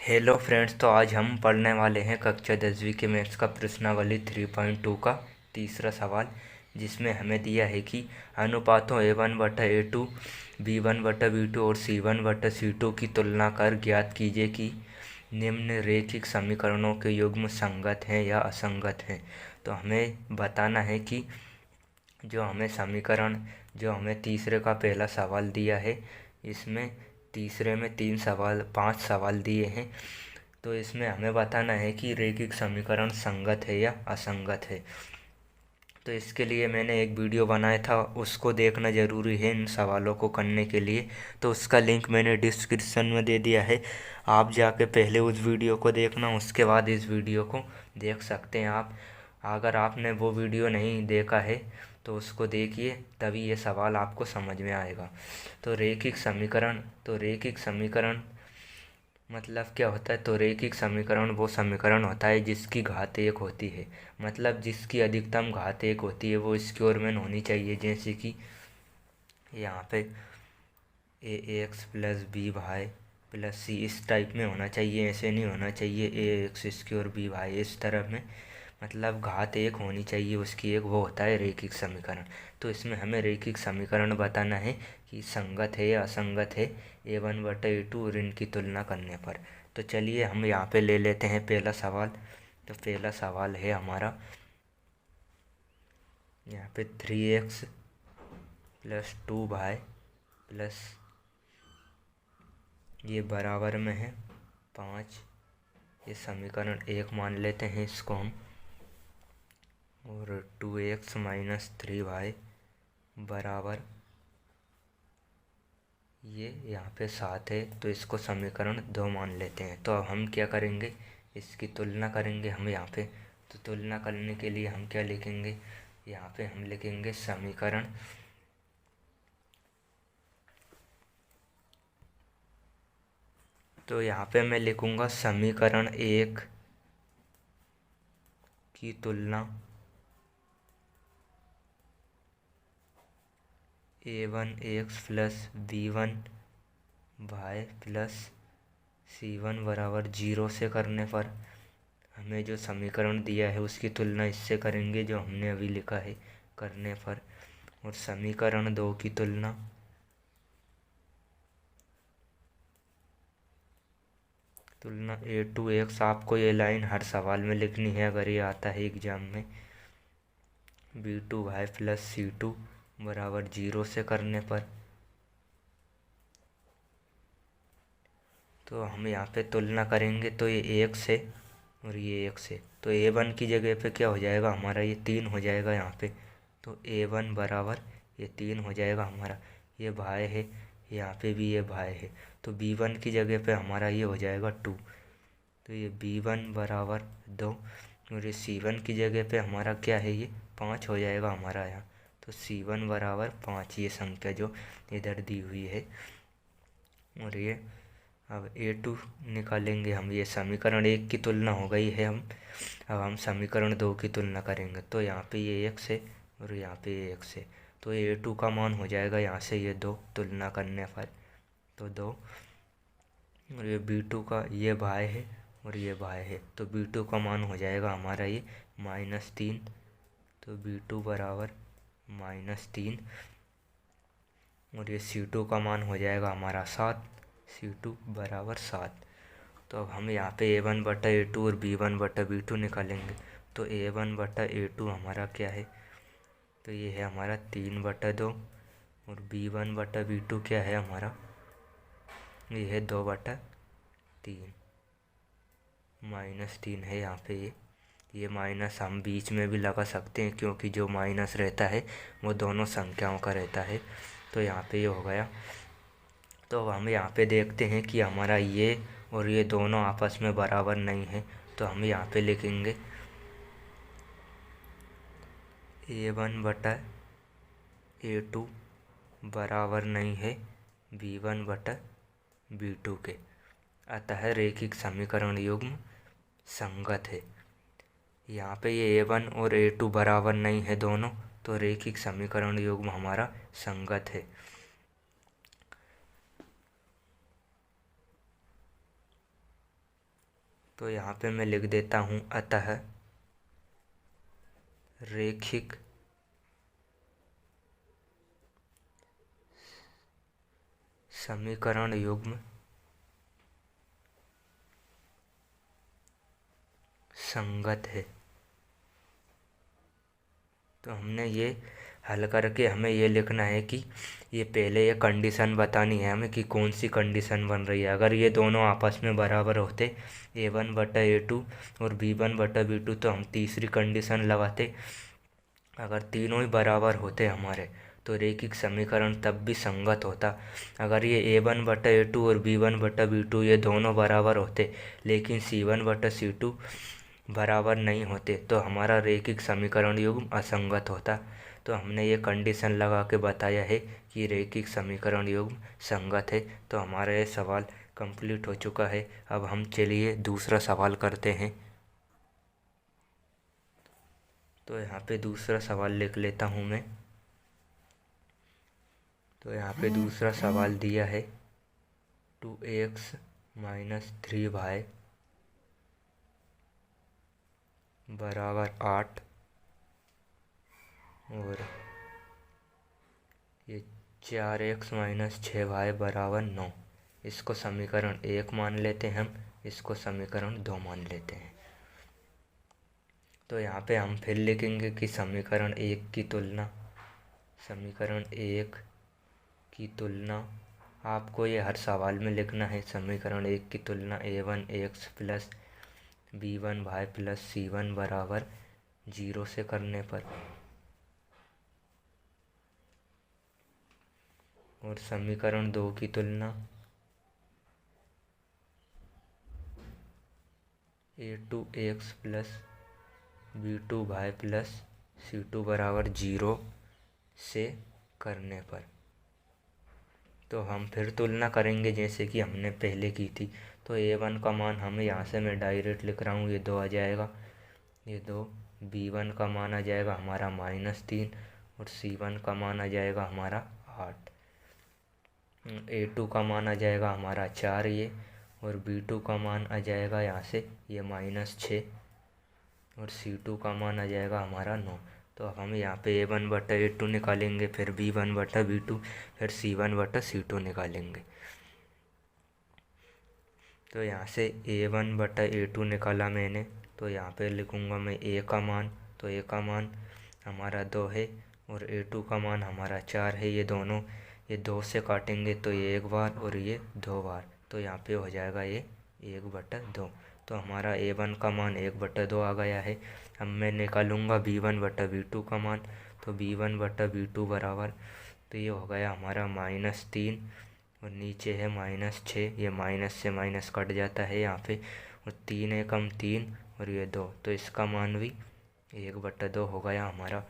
Hello friends, तो आज हम पढ़ने वाले हैं कक्षा 10वीं के मैथ्स का प्रश्नावली 3.2 का तीसरा सवाल, जिसमें हमें दिया है कि अनुपातों A1/A2, B1/B2 और C1/C2 की तुलना कर ज्ञात कीजिए कि निम्न रैखिक समीकरणों के युग्म संगत हैं या असंगत हैं। तो हमें बताना है कि जो हमें तीसरे का पहला सवाल दिया है, इसमें तीसरे में 5 सवाल दिए हैं। तो इसमें हमें बताना है कि रैखिक समीकरण संगत है या असंगत है। तो इसके लिए मैंने एक वीडियो बनाया था, उसको देखना ज़रूरी है इन सवालों को करने के लिए। तो उसका लिंक मैंने डिस्क्रिप्शन में दे दिया है, आप जाके पहले उस वीडियो को देखना, उसके बाद इस वीडियो को देख सकते हैं आप। अगर आपने वो वीडियो नहीं देखा है तो उसको देखिए, तभी ये सवाल आपको समझ में आएगा। तो रैखिक समीकरण मतलब क्या होता है? तो रैखिक समीकरण वो समीकरण होता है जिसकी घात एक होती है, मतलब जिसकी अधिकतम घात एक होती है, वो स्क्वायर में होनी चाहिए। जैसे कि यहाँ पे ax plus B Y plus C इस टाइप में होना चाहिए, ऐसे नहीं होना चाहिए ax² बी वाई इस तरह में। मतलब घात एक होनी चाहिए उसकी एक, वो होता है रैखिक समीकरण। तो इसमें हमें रैखिक समीकरण बताना है कि संगत है या असंगत है A1/A2 और इनकी तुलना करने पर। तो चलिए हम यहाँ पे ले लेते हैं पहला सवाल। तो पहला सवाल है हमारा यहाँ पे 3x प्लस 2y प्लस ये बराबर में है 5। ये समीकरण एक मान लेते हैं इसको हम। और 2x माइनस 3y बराबर ये यहाँ पे 7 है, तो इसको समीकरण 2 मान लेते हैं। तो अब हम क्या करेंगे, इसकी तुलना करेंगे हम यहाँ पे। तो तुलना करने के लिए हम क्या लिखेंगे, यहाँ पे हम लिखेंगे समीकरण। तो यहाँ पे मैं लिखूँगा समीकरण 1 की तुलना a1x plus b1 y plus c1 बराबर 0 से करने पर हमें जो समीकरण दिया है उसकी तुलना इससे करेंगे जो हमने अभी लिखा है करने पर। और समीकरण 2 की तुलना a2x, आपको ये लाइन हर सवाल में लिखनी है अगर ये आता है एग्जाम में, b2y प्लस c2 बराबर 0 से करने पर। तो हम यहाँ पे तुलना करेंगे तो ये 1 से और ये 1 से, तो a1 की जगह पे क्या हो जाएगा हमारा, ये 3 हो जाएगा यहाँ पे। तो a1 बराबर ये 3 हो जाएगा हमारा। ये भाई है, यहाँ पे भी ये भाई है, तो b1 की जगह पे हमारा ये हो जाएगा 2। तो ये b1 बराबर 2 और ये c1 की जगह पे हमारा क्या है, ये 5 हो जाएगा हमारा यहाँ। तो c1 बराबर 5, ये संख्या जो इधर दी हुई है। और ये अब a2 निकालेंगे हम। ये समीकरण 1 की तुलना हो गई है अब हम समीकरण 2 की तुलना करेंगे। तो यहाँ पे ये 1 से और यहाँ पे ये 1 से, तो a2 का मान हो जाएगा यहाँ से ये 2 तुलना करने पर, तो 2। और ये b2 का ये भाई है और ये भाई है, तो b2 का मान हो जाएगा हमारा ये -3। तो b2 बराबर -3। और ये c2 का मान हो जाएगा हमारा 7, c2 बराबर 7। तो अब हम यहाँ पे a1/A2 और b1/B2 निकालेंगे। तो a1/A2 हमारा क्या है, तो ये है हमारा 3/2 और b1/B2 क्या है हमारा, ये है 2/3। -3 है यहाँ पे ये माइनस हम बीच में भी लगा सकते हैं, क्योंकि जो माइनस रहता है वो दोनों संख्याओं का रहता है। तो यहाँ पे ये हो गया। तो अब हम यहाँ पे देखते हैं कि हमारा ये और ये दोनों आपस में बराबर नहीं है। तो हम यहाँ पे लिखेंगे a1/A2 बराबर नहीं है b1/B2 के, अतः रैखिक समीकरण युग्म संगत है। यहाँ पे ये a1 और a2 बराबर नहीं है दोनों, तो रैखिक समीकरण युग्म हमारा संगत है। तो यहाँ पे मैं लिख देता हूँ अतः रैखिक समीकरण युग्म संगत है। तो हमने ये हल करके हमें ये लिखना है कि ये पहले ये कंडीशन बतानी है हमें कि कौन सी कंडीशन बन रही है। अगर ये दोनों आपस में बराबर होते A1/A2 और B1/B2 तो हम तीसरी कंडीशन लगाते। अगर तीनों ही बराबर होते हमारे तो रैखिक समीकरण तब भी संगत होता। अगर ये A1/A2 और B1/B2 ये दोनों बराबर होते लेकिन C1/C2 बराबर नहीं होते तो हमारा रैखिक समीकरण युग्म असंगत होता। तो हमने ये कंडीशन लगा के बताया है कि रैखिक समीकरण युग्म संगत है। तो हमारा ये सवाल कंप्लीट हो चुका है। अब हम चलिए दूसरा सवाल करते हैं। तो यहाँ पे दूसरा सवाल लिख लेता हूँ मैं। तो यहाँ पे दूसरा सवाल दिया है 2x - 3y बराबर 8 और ये 4x - 6y बराबर 9। इसको समीकरण 1 मान लेते हैं हम, इसको समीकरण 2 मान लेते हैं। तो यहाँ पे हम फिर लिखेंगे कि समीकरण 1 की तुलना आपको ये हर सवाल में लिखना है। समीकरण 1 की तुलना A1x plus B1y plus C1 बराबर 0 से करने पर और समीकरण 2 की तुलना A2x plus B2y plus C2 बराबर 0 से करने पर। तो हम फिर तुलना करेंगे जैसे कि हमने पहले की थी। तो A1 का मान हमें यहाँ से मैं डायरेक्ट लिख रहा हूँ, ये 2 आ जाएगा, ये 2। B1 का मान आ जाएगा हमारा -3 और C1 का मान आ जाएगा हमारा 8। A2 का मान आ जाएगा हमारा 4 ये, और B2 का मान आ जाएगा यहाँ से ये -6 और C2 का मान आ जाएगा हमारा 9। तो अब हम यहाँ पे A1/A2 निकालेंगे, फिर B1/B2, फिर C1/C2 निकालेंगे। तो यहाँ से A1/A2 निकाला मैंने, तो यहाँ पे लिखूँगा मैं A का मान। तो A का मान हमारा 2 है और A2 का मान हमारा 4 है। ये दोनों ये 2 से काटेंगे तो ये 1 बार और ये 2 बार, तो यहाँ पे हो जाएगा ये 1/2। तो हमारा A1 का मान 1/2 आ गया है। अब मैं निकालूँगा B1/B2 का मान। तो B1/B2 बराबर, तो ये हो गया हमारा -3 और नीचे है -6। ये माइनस से माइनस कट जाता है यहाँ पे, और 3 एकम 3 और ये 2, तो इसका मान भी 1/2 हो गया हमारा।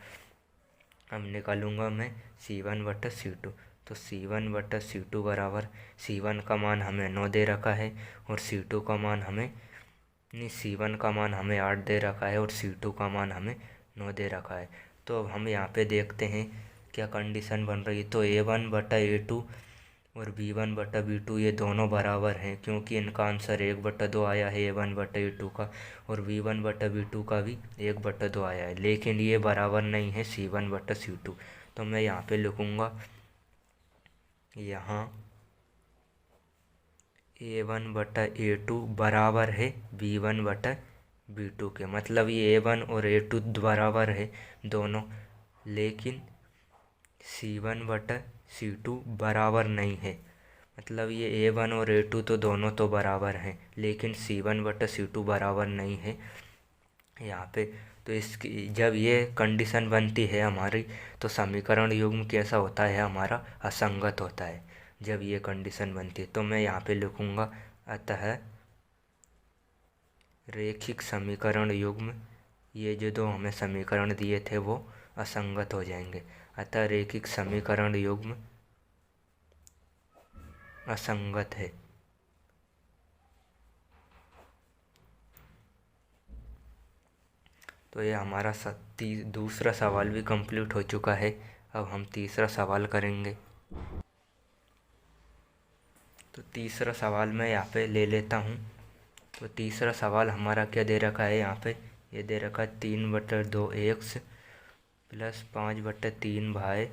अब निकालूँगा मैं C1/C2। तो C1/C2 बराबर, C1 का मान हमें 9 दे रखा है और C2 का मान हमें C1 का मान हमें 8 दे रखा है और C2 का मान हमें 9 दे रखा है। तो अब हम यहाँ पे देखते हैं क्या कंडीशन बन रही है। तो A1/A2 और B1/B2 ये दोनों बराबर हैं, क्योंकि इनका आंसर 1/2 आया है A1/A2 का, और B1/B2 का भी 1/2 आया है। लेकिन ये बराबर नहीं है C1/C2। तो मैं यहाँ पे लिखूँगा, यहाँ A1/A2 बराबर है B1/B2 के। मतलब ये A1 और A2 बराबर है दोनों, लेकिन C1/C2 बराबर नहीं है। मतलब ये A1 और A2 तो दोनों तो बराबर हैं, लेकिन C1/C2 बराबर नहीं है यहाँ पे। तो इसकी जब ये कंडीशन बनती है हमारी, तो समीकरण युग्म कैसा होता है हमारा, असंगत होता है जब ये कंडीशन बनती है। तो मैं यहाँ पे लिखूँगा, अतः रैखिक समीकरण युग्म, ये जो दो हमें समीकरण दिए थे वो असंगत हो जाएंगे। अतः रैखिक समीकरण युग्म असंगत है। तो ये हमारा दूसरा सवाल भी कंप्लीट हो चुका है। अब हम तीसरा सवाल करेंगे। तो तीसरा सवाल मैं यहाँ पे ले लेता हूँ। तो तीसरा सवाल हमारा क्या दे रखा है यहाँ पे, ये दे रखा है 3/2x प्लस 5/3y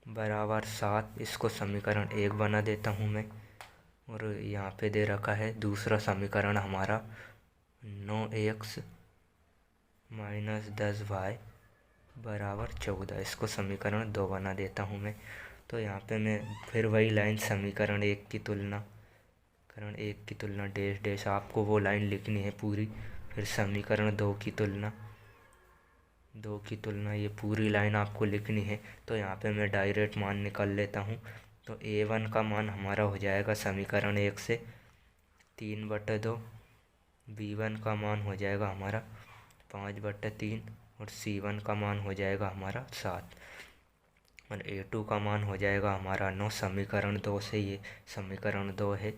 बराबर 7। इसको समीकरण 1 बना देता हूँ मैं। और यहाँ पे दे रखा है दूसरा समीकरण हमारा 9x माइनस 10y बराबर 14। इसको समीकरण 2 बना देता हूँ मैं। तो यहाँ पे मैं फिर वही लाइन समीकरण 1 की तुलना डैश डैश आपको वो लाइन लिखनी है पूरी। फिर समीकरण 2 की तुलना ये पूरी लाइन आपको लिखनी है। तो यहाँ पे मैं डायरेक्ट मान निकाल लेता हूँ। तो a1 का मान हमारा हो जाएगा समीकरण 1 से 3/2, b1 का मान हो जाएगा हमारा 5/3 और c1 का मान हो जाएगा हमारा 7 और a2 का मान हो जाएगा हमारा 9। समीकरण 2 से ये समीकरण 2 है।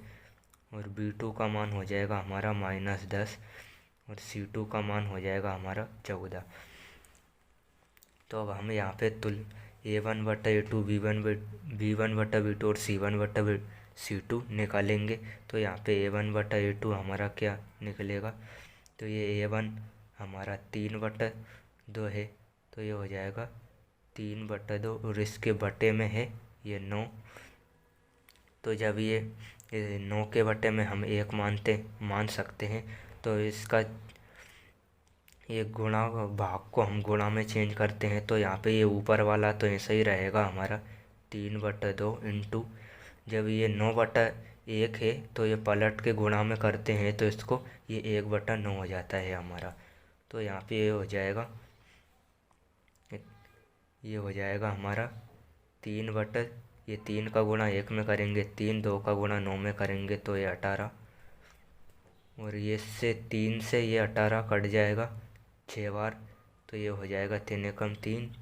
और b2 का मान हो जाएगा हमारा -10 और c2 का मान हो जाएगा हमारा 14। तो अब हम यहाँ पे a1/a2 b1/b2 और c1/c2 निकालेंगे। तो यहाँ पे a1/a2 हमारा क्या निकलेगा, तो ये a1 हमारा 3/2 है। तो ये हो जाएगा 3/2 और इसके बटे में है ये 9। तो जब ये 9 के बटे में हम 1 मान सकते हैं, तो इसका ये गुणा भाग को हम गुणा में चेंज करते हैं। तो यहाँ पे ये ऊपर वाला तो ऐसा ही रहेगा हमारा 3/2 इंटू, जब ये 9/1 है तो ये पलट के गुणा में करते हैं तो इसको ये 1/9 हो जाता है हमारा। तो यहाँ पे ये हो जाएगा हमारा 3 का गुणा 1 में करेंगे 3, 2 का गुणा 9 में करेंगे तो ये 18 और ये से 3 से ये 18 कट जाएगा 6 बार। तो ये हो जाएगा 3 एकम 3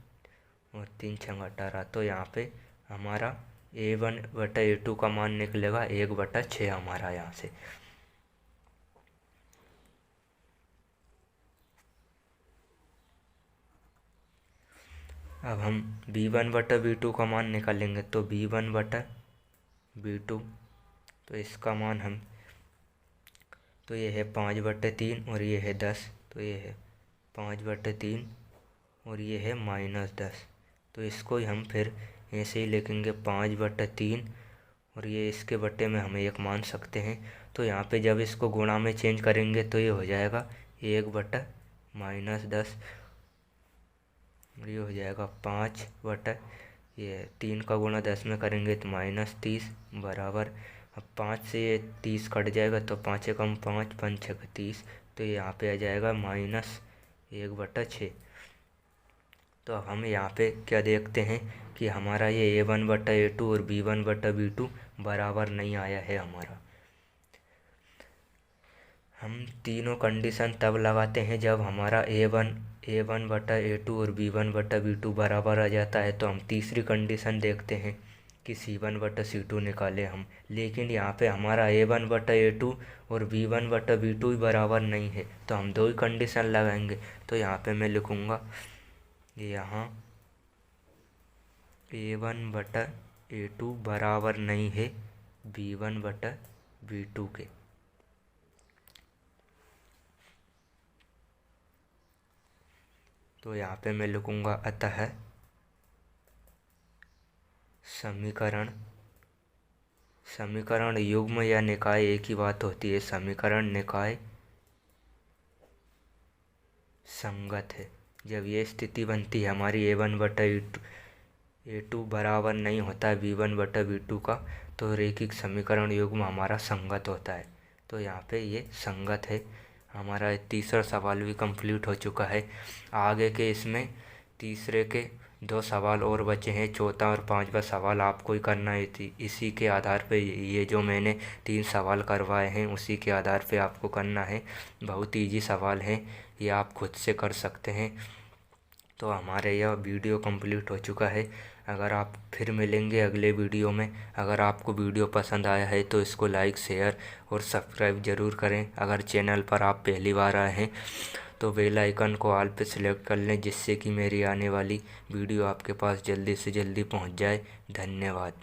और 3 छंग 18। तो यहाँ पे हमारा a1/a2 का मान निकलेगा 1/6 हमारा यहाँ से। अब हम b1/b2 का मान निकालेंगे। तो b1/b2 तो इसका मान तो ये है 5/3 और ये है 10। तो ये है 5/3 और ये है -10। तो इसको हम फिर ऐसे ही लिखेंगे 5/3 और ये इसके बटे में हम 1 मान सकते हैं। तो यहाँ पे जब इसको गुणा में चेंज करेंगे तो ये हो जाएगा 1/-10 और ये हो जाएगा 5 ये 3 का गुणा 10 में करेंगे तो -30 बराबर। अब 5 से ये 30 कट जाएगा तो 5 एकम 5 5 छक 30। तो ये यहाँ पे आ जाएगा -1/6। तो अब हम यहाँ पे क्या देखते हैं कि हमारा ये a1/a2 और b1/b2 बराबर नहीं आया है हमारा। हम तीनों कंडीशन तब लगाते हैं जब हमारा a1/a2 और b1/b2 बराबर आ जाता है। तो हम तीसरी कंडीशन देखते हैं कि c1/c2 निकाले हम। लेकिन यहाँ पे हमारा a1/a2 और b1/b2 बराबर नहीं है तो हम 2 ही कंडीशन लगाएंगे। तो यहाँ पे मैं लिखूँगा यहाँ a1/a2 बराबर नहीं है b1/b2 के। तो यहाँ पे मैं लिखूँगा अतः समीकरण युग्म या निकाय एक ही बात होती है। समीकरण निकाय संगत है। जब ये स्थिति बनती है हमारी a1/a2 बराबर नहीं होता है b1/b2 का, तो रैखिक समीकरण युग्म हमारा संगत होता है। तो यहाँ पे ये संगत है। हमारा तीसरा सवाल भी कंप्लीट हो चुका है। आगे के इसमें तीसरे के 2 सवाल और बचे हैं। चौथा और 5वां सवाल आपको ही करना है। इसी के आधार पे ये जो मैंने 3 सवाल करवाए हैं उसी के आधार पे आपको करना है। बहुत ईजी सवाल हैं, ये आप खुद से कर सकते हैं। तो हमारे यह वीडियो कंप्लीट हो चुका है। अगर आप फिर मिलेंगे अगले वीडियो में। अगर आपको वीडियो पसंद आया है तो इसको लाइक शेयर और सब्सक्राइब ज़रूर करें। अगर चैनल पर आप पहली बार आए हैं तो बेल आइकन को ऑल पे सिलेक्ट कर लें, जिससे कि मेरी आने वाली वीडियो आपके पास जल्दी से जल्दी पहुंच जाए। धन्यवाद।